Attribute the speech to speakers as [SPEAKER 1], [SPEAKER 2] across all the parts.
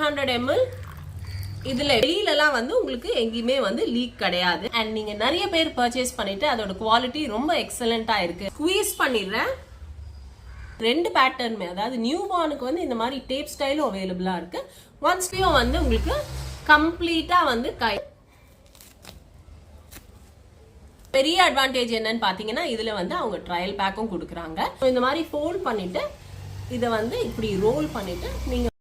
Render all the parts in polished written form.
[SPEAKER 1] 300 ml. இதுல வெளியிலலாம் வந்து உங்களுக்கு எங்கேயுமே வந்து லீக் கிடையாது. அண்ட் நீங்க நிறைய பேர் பர்ச்சேஸ் பண்ணிட்டு அதோட குவாலிட்டி ரொம்ப எக்ஸலண்டா இருக்கு. ஸ்குவீஸ் பண்ணிடுறேன். ரெண்டு பேட்டர்னுமே, அதாவது நியூ பார்னுக்கு வந்து இந்த மாதிரி டேப் ஸ்டைலும் அவைலபிளா இருக்கு. ஒன்ஸ்லயும் வந்து உங்களுக்கு கம்ப்ளீட்டா வந்து பெரிய அட்வான்டேஜ் என்னன்னு பாத்தீங்கன்னா இதுல வந்து அவங்க ட்ரையல் பேக்கும் கொடுக்குறாங்க. இந்த மாதிரி ஃபோல்ட் பண்ணிட்டு இதை வந்து இப்படி ரோல் பண்ணிட்டு நீங்க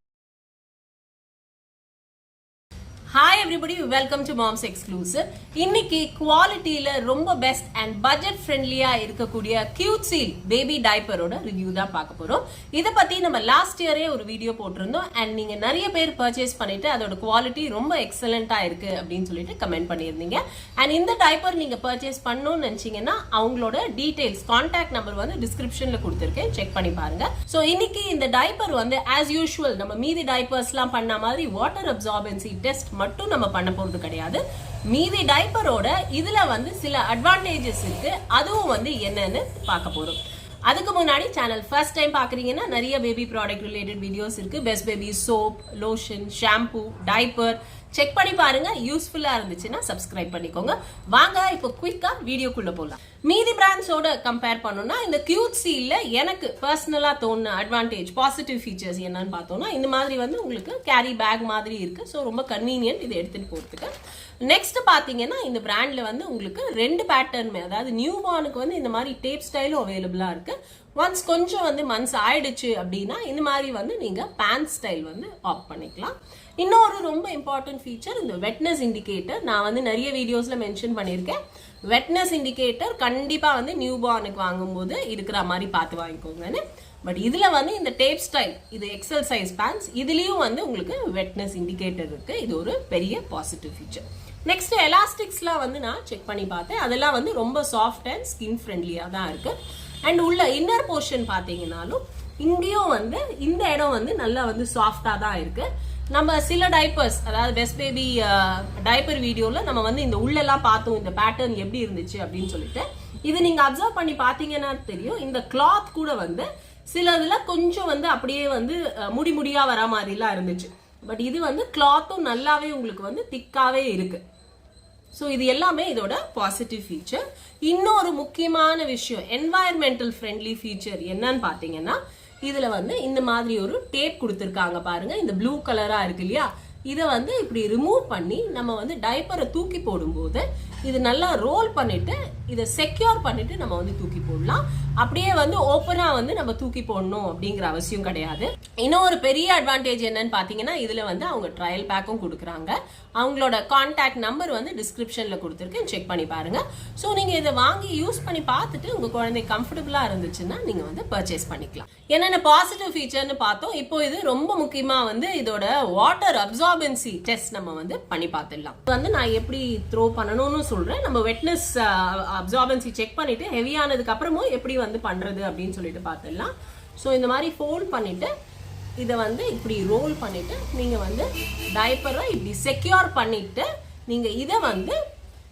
[SPEAKER 1] Hi everybody, welcome to Mom's Exclusive. இன்னைக்கு குவாலிட்டியில ரொம்ப பெஸ்ட் அண்ட் பட்ஜெட் ஃப்ரெண்ட்லியா இருக்கக்கூடிய கியூட் சீல் பேபி டைப்பரோட ரிவ்யூ தான் பார்க்க போறோம். இத பத்தி நம்ம லாஸ்ட் இயரே ஒரு வீடியோ போட்டிருந்தோம் அண்ட் நீங்க நிறைய பேர் பர்ச்சேஸ் பண்ணிட்டு அதோட குவாலிட்டி ரொம்ப எக்ஸலண்டா இருக்கு அப்படின்னு சொல்லிட்டு கமெண்ட் பண்ணியிருந்தீங்க. அண்ட் இந்த டைப்பர் நீங்க பர்ச்சேஸ் பண்ணணும்னு நினைச்சீங்கன்னா அவங்களோட டீடைல்ஸ் கான்டாக்ட் நம்பர் வந்து டிஸ்கிரிப்ஷன்ல கொடுத்துருக்கேன், செக் பண்ணி பாருங்க. ஸோ இன்னைக்கு இந்த டைப்பர் வந்து ஆஸ் யூஷுவல் நம்ம மீதி டைப்பர்ஸ்லாம் பண்ண மாதிரி வாட்டர் அப்சார்பன்சி டெஸ்ட் மட்டும் நம்ம பண்ண போறது கிடையாது. மீதி டைப்பரோட இதுல வந்து சில அட்வான்டேஜஸ் இருக்கு, அதுவும் வந்து என்னன்னு பார்க்க போறோம். அதுக்கு முன்னாடி சேனல் ஃபர்ஸ்ட் டைம் பாக்குறீங்கன்னா நிறைய பேபி ப்ராடக்ட் ரிலேட்டட் வீடியோஸ் இருக்கு. Best baby soap, lotion, shampoo, diaper check பண்ணி பாருங்க. யூஸ்ஃபுல்லா இருந்துச்சுன்னா சப்ஸ்கிரைப் பண்ணிக்கோங்க. வாங்க இப்போ குயிக்கா வீடியோக்குள்ள போலாம். மீதி பிராண்ட்ஸோட கம்பேர் பண்ணோம்னா இந்த கியூட் சீல்ல எனக்கு பர்சனலா தோணுன அட்வான்டேஜ் பாசிட்டிவ் ஃபீச்சர்ஸ் என்னன்னு பார்த்தோம்னா இந்த மாதிரி வந்து உங்களுக்கு கேரி பேக் மாதிரி இருக்கு. ஸோ ரொம்ப கன்வீனியன்ட் இதை எடுத்துட்டு போறதுக்கு. நெக்ஸ்ட் பாத்தீங்கன்னா இந்த பிராண்ட்ல வந்து உங்களுக்கு ரெண்டு பேட்டர்னுமே, அதாவது நியூ பார்னுக்கு வந்து இந்த மாதிரி டேப் ஸ்டைலும் அவைலபிளா இருக்கு. ஒன்ஸ் கொஞ்சம் வந்து மந்த்ஸ் ஆயிடுச்சு அப்படின்னா இந்த மாதிரி வந்து நீங்க பேண்ட் ஸ்டைல் வந்து ஆப் பண்ணிக்கலாம். இன்னொரு ரொம்ப இம்பார்ட்டன்ட் ஃபீச்சர் இந்த வெட்னஸ் இண்டிகேட்டர். நான் வந்து நிறைய வீடியோஸ்ல மென்ஷன் பண்ணியிருக்கேன். வெட்னஸ் இண்டிகேட்டர் கண்டிப்பா வந்து நியூ பார்னுக்கு வாங்கும்போது இருக்கிற மாதிரி பார்த்து வாங்கிக்கோங்கன்னு. பட் இதுல வந்து இந்த டேப் ஸ்டைல், இது எக்ஸல் சைஸ் பேண்ட்ஸ், இதுலயும் வந்து உங்களுக்கு வெட்னஸ் இண்டிகேட்டர் இருக்கு. இது ஒரு பெரிய பாசிட்டிவ் ஃபீச்சர். நெக்ஸ்ட் எலாஸ்டிக்ஸ்லாம் வந்து நான் செக் பண்ணி பார்த்தேன். அதெல்லாம் வந்து ரொம்ப சாஃப்ட் அண்ட் ஸ்கின் ஃப்ரெண்ட்லியா தான் இருக்கு. அண்ட் உள்ள இன்னர் போர்ஷன் பாத்தீங்கன்னாலும் இங்கேயும் வந்து இந்த இடம் வந்து நல்லா வந்து சாஃப்டா தான் இருக்கு. நம்ம சில டைப்பர்ஸ், அதாவது பெஸ்ட் பேபி டைப்பர் வீடியோல நம்ம வந்து இந்த உள்ளெல்லாம் பார்த்தோம் இந்த பேட்டர்ன் எப்படி இருந்துச்சு அப்படின்னு சொல்லிட்டு. இது நீங்க அப்சர்வ் பண்ணி பாத்தீங்கன்னா தெரியும், இந்த கிளாத் கூட வந்து சிலதுல கொஞ்சம் வந்து அப்படியே வந்து முடியா வர மாதிரிலாம் இருந்துச்சு. பட் இது வந்து கிளாத்தும் நல்லாவே உங்களுக்கு வந்து திக்காவே இருக்கு. ஸோ இது எல்லாமே இதோட பாசிட்டிவ் ஃபீச்சர். இன்னொரு முக்கியமான விஷயம் என்வாயர்மெண்டல் ஃப்ரெண்ட்லி ஃபீச்சர் என்னன்னு பாத்தீங்கன்னா இதுல வந்து இந்த மாதிரி ஒரு டேப் கொடுத்துருக்காங்க பாருங்க. இந்த ப்ளூ கலரா இருக்கு இல்லையா, இதை வந்து இப்படி ரிமூவ் பண்ணி நம்ம வந்து டைப்பரை தூக்கி போடும்போது இது நல்லா ரோல் பண்ணிட்டு இதை செக்யூர் பண்ணிட்டு நம்ம வந்து தூக்கி போடலாம். அப்படியே வந்து ஓப்பனா வந்து நம்ம தூக்கி போடணும் அப்படிங்கிற அவசியம் கிடையாது. இன்னொரு பெரிய அட்வான்டேஜ் என்னன்னு பாத்தீங்கன்னா இதுல வந்து அவங்க ட்ரையல் பேக்கும் கொடுக்குறாங்க. அவங்களோட கான்டாக்ட் நம்பர் வந்து டிஸ்கிரிப்ஷன்ல கொடுத்துருக்கேன், செக் பண்ணி பாருங்க. ஸோ நீங்க இதை வாங்கி யூஸ் பண்ணி பார்த்துட்டு உங்க குழந்தை கம்ஃபர்டபுளா இருந்துச்சுன்னா நீங்க வந்து பர்ச்சேஸ் பண்ணிக்கலாம். என்னென்ன பாசிட்டிவ் ஃபீச்சர்னு பார்த்தோம். இப்போ இது ரொம்ப முக்கியமா வந்து இதோட வாட்டர் அப்சார்பன்சி டெஸ்ட் நம்ம வந்து பண்ணி பார்த்துடலாம். வந்து நான் எப்படி த்ரோ பண்ணணும்னு சொல்றேன். நம்ம வெட்னஸ் அப்சார்பன்சி செக் பண்ணிட்டு ஹெவியானதுக்கு அப்புறமும் எப்படி வந்து பண்றது அப்படின்னு சொல்லிட்டு பார்த்துடலாம். ஸோ இந்த மாதிரி ஃபோல்ட் பண்ணிட்டு இதை வந்து இப்படி ரோல் பண்ணிட்டு நீங்க வந்து டைப்பரை இப்படி செக்யூர் பண்ணிட்டு நீங்க இதை வந்து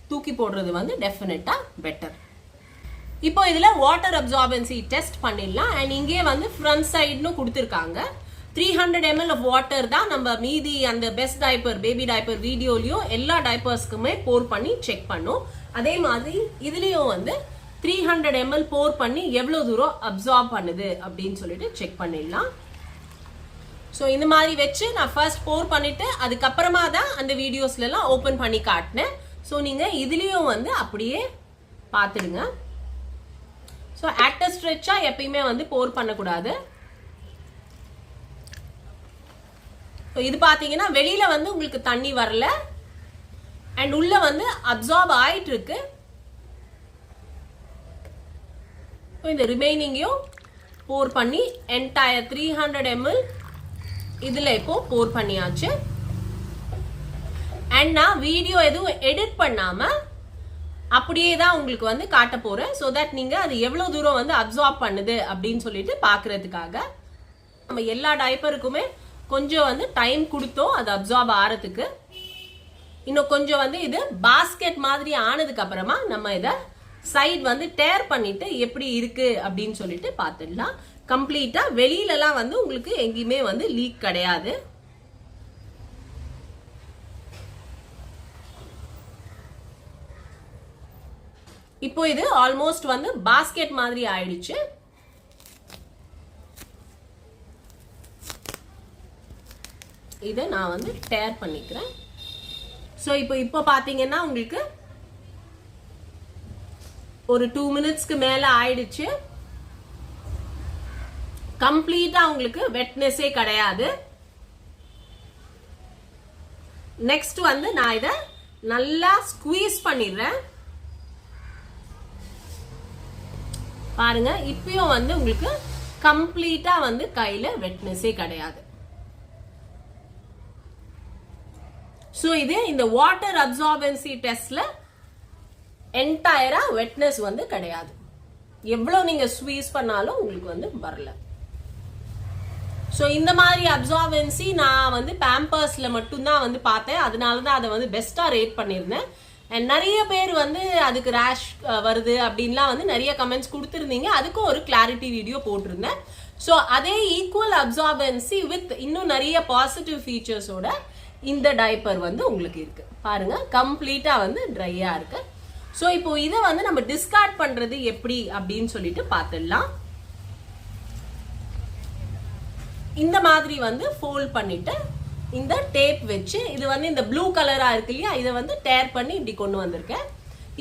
[SPEAKER 1] தூக்கி போடுறது வந்து டெஃபினட்டா பெட்டர். இப்போ இதுல வாட்டர் அப்சார்பன்சி டெஸ்ட் பண்ணிடலாம். அண்ட் இங்கே வந்து ஃப்ரண்ட் சைடுன்னு கொடுத்துருக்காங்க. 300 ml ஆஃப் வாட்டர் தான் நம்ம மீதி அந்த பெஸ்ட் டைப்பர் பேபி டைப்பர் வீடியோலயும் எல்லா டைப்பர்ஸ்க்குமே போர் பண்ணி செக் பண்ணோம். அதே மாதிரி இதுலயும் வந்து 300 ml போர் பண்ணி எவ்வளவு தூரம் அப்சார்ப் பண்ணுது அப்படின்னு சொல்லிட்டு செக் பண்ணிடலாம். ஸோ இந்த மாதிரி வச்சு நான் ஃபர்ஸ்ட் போர் பண்ணிட்டு அதுக்கப்புறமா தான் அந்த வீடியோஸ்ல எல்லாம் ஓப்பன் பண்ணி காட்டினேன். ஸோ நீங்க இதுலயும் வந்து அப்படியே பார்த்துடுங்க. ஸோ ஆக்டர் ஸ்ட்ரெச்சா எப்பயுமே வந்து போர் பண்ணக்கூடாது. இது பாத்தீங்கன்னா வெளியில வந்து உங்களுக்கு தண்ணி வரல அண்ட் உள்ள வந்து அப்சார்ப் ஆயிட்டு இருக்கு. இந்த ரிமைனிங்கையும் போர் பண்ணி என்டையர் 300 ml இதுல இப்போ போர் பண்ணியாச்சு. அண்ட் நான் வீடியோ எதுவும் எடிட் பண்ணாம அப்படியே தான் உங்களுக்கு வந்து காட்ட போறேன். சோ தட் நீங்க அது எவ்வளவு தூரம் வந்து அப்சார்ப் பண்ணுது அப்படின்னு சொல்லிட்டு பாக்குறதுக்காக. நம்ம எல்லா டைப்பருக்குமே கொஞ்சம் வந்து டைம் கொடுத்தோம் அது அப்சார்ப் ஆறதுக்கு. இன்னும் கொஞ்சம் வந்து இது பாஸ்கெட் மாதிரி ஆனதுக்கு அப்புறமா நம்ம இதை சைட் வந்து டேர் பண்ணிட்டு எப்படி இருக்கு அப்படின்னு சொல்லிட்டு பார்த்துடலாம். கம்ப்ளீட்டா வெளியிலலாம் வந்து உங்களுக்கு எங்கேயுமே வந்து லீக் கிடையாது. இப்போ இது ஆல்மோஸ்ட் வந்து பாஸ்கெட் மாதிரி ஆயிடுச்சு. இதை நான் வந்து டேர் பண்ணிக்கிறேன். ஸோ இப்போ பார்த்தீங்கன்னா உங்களுக்கு ஒரு 2 மினிட்ஸ்க்கு மேல ஆயிடுச்சு. கம்ப்ளீட்டா உங்களுக்கு வெட்னஸே கிடையாது. நெக்ஸ்ட் வந்து நான் இதை நல்லா ஸ்குவீஸ் பண்ணிடுறேன். பாருங்க, இப்பயும் வந்து உங்களுக்கு கம்ப்ளீட்டா வந்து கையில வெட்னஸே கிடையாது. சோ இது இந்த வாட்டர் அப்சார்பன்சி டெஸ்ட்ல என்டையரா வெட்னஸ் வந்து கிடையாது. எவ்வளவு நீங்க ஸ்குவீஸ் பண்ணாலும் உங்களுக்கு வந்து வரல. ஸோ இந்த மாதிரி அப்சார்பன்சி நான் வந்து பேம்பர்ஸ்ல மட்டும்தான் வந்து பார்த்தேன். அதனாலதான் அதை வந்து பெஸ்டா ரேட் பண்ணியிருந்தேன். அண்ட் நிறைய பேர் வந்து அதுக்கு ரேஷ் வருது அப்படின்லாம் வந்து நிறைய கமெண்ட்ஸ் கொடுத்துருந்தீங்க. அதுக்கும் ஒரு கிளாரிட்டி வீடியோ போட்டிருந்தேன். ஸோ அதே ஈக்குவல் அப்சார்பன்சி வித் இன்னும் நிறைய பாசிட்டிவ் ஃபீச்சர்ஸோட இந்த டைப்பர் வந்து உங்களுக்கு இருக்கு. பாருங்க, கம்ப்ளீட்டா வந்து ட்ரையா இருக்கு. ஸோ இப்போ இதை வந்து நம்ம டிஸ்கார்ட் பண்றது எப்படி அப்படின்னு சொல்லிட்டு பார்த்துடலாம். இந்த மாதிரி வந்து ஃபோல்ட் பண்ணிட்டு இந்த டேப் வச்சு, இது வந்து இந்த ப்ளூ கலரா இருக்கு இல்லையா, இதை வந்து டேர் பண்ணி இப்படி கொண்டு வந்திருக்கேன்.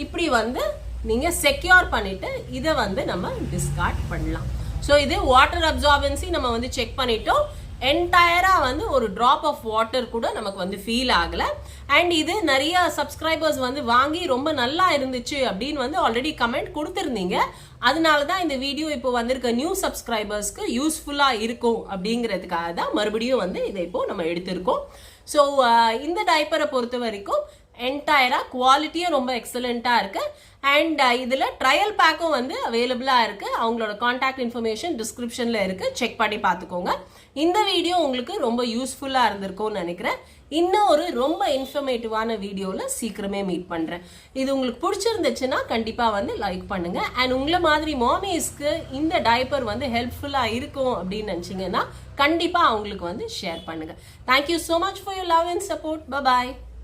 [SPEAKER 1] இப்படி வந்து நீங்க செக்யூர் பண்ணிட்டு இதை வந்து நம்ம டிஸ்கார்ட் பண்ணலாம். ஸோ இது வாட்டர் அப்சார்பன்சி நம்ம வந்து செக் பண்ணிட்டோம். என்டையரா வந்து ஒரு டிராப் ஆஃப் வாட்டர் கூட நமக்கு வந்து ஃபீல் ஆகல. அண்ட் இது நிறைய சப்ஸ்கிரைபர்ஸ் வந்து வாங்கி ரொம்ப நல்லா இருந்துச்சு அப்படின்னு வந்து ஆல்ரெடி கமெண்ட் கொடுத்துருந்தீங்க. அதனாலதான் இந்த வீடியோ இப்போ வந்திருக்க நியூ சப்ஸ்கிரைபர்ஸ்க்கு யூஸ்ஃபுல்லா இருக்கும் அப்படிங்கிறதுக்காக தான் மறுபடியும் வந்து இதை இப்போ நம்ம எடுத்திருக்கோம். ஸோ இந்த டைப்பரை பொறுத்த வரைக்கும் என்டையரா குவாலிட்டியும் ரொம்ப எக்ஸலண்டா இருக்கு. அண்ட் இதுல ட்ரையல் பேக்கும் வந்து அவைலபிளா இருக்கு. அவங்களோட கான்டாக்ட் இன்ஃபர்மேஷன் டிஸ்கிரிப்ஷன்ல இருக்கு, செக் பண்ணி பார்த்துக்கோங்க. இந்த வீடியோ உங்களுக்கு ரொம்ப யூஸ்ஃபுல்லா இருந்திருக்கும்னு நினைக்கிறேன். இன்னும் ஒரு ரொம்ப இன்ஃபர்மேட்டிவான வீடியோல சீக்கிரமே மீட் பண்றேன். இது உங்களுக்கு பிடிச்சிருந்துச்சுன்னா கண்டிப்பா வந்து லைக் பண்ணுங்க. அண்ட் உங்களை மாதிரி மாமிஸ்க்கு இந்த டைப்பர் வந்து ஹெல்ப்ஃபுல்லா இருக்கும் அப்படின்னு நினைச்சீங்கன்னா கண்டிப்பா அவங்களுக்கு வந்து ஷேர் பண்ணுங்க. Thank you so much for your love and support. Bye bye.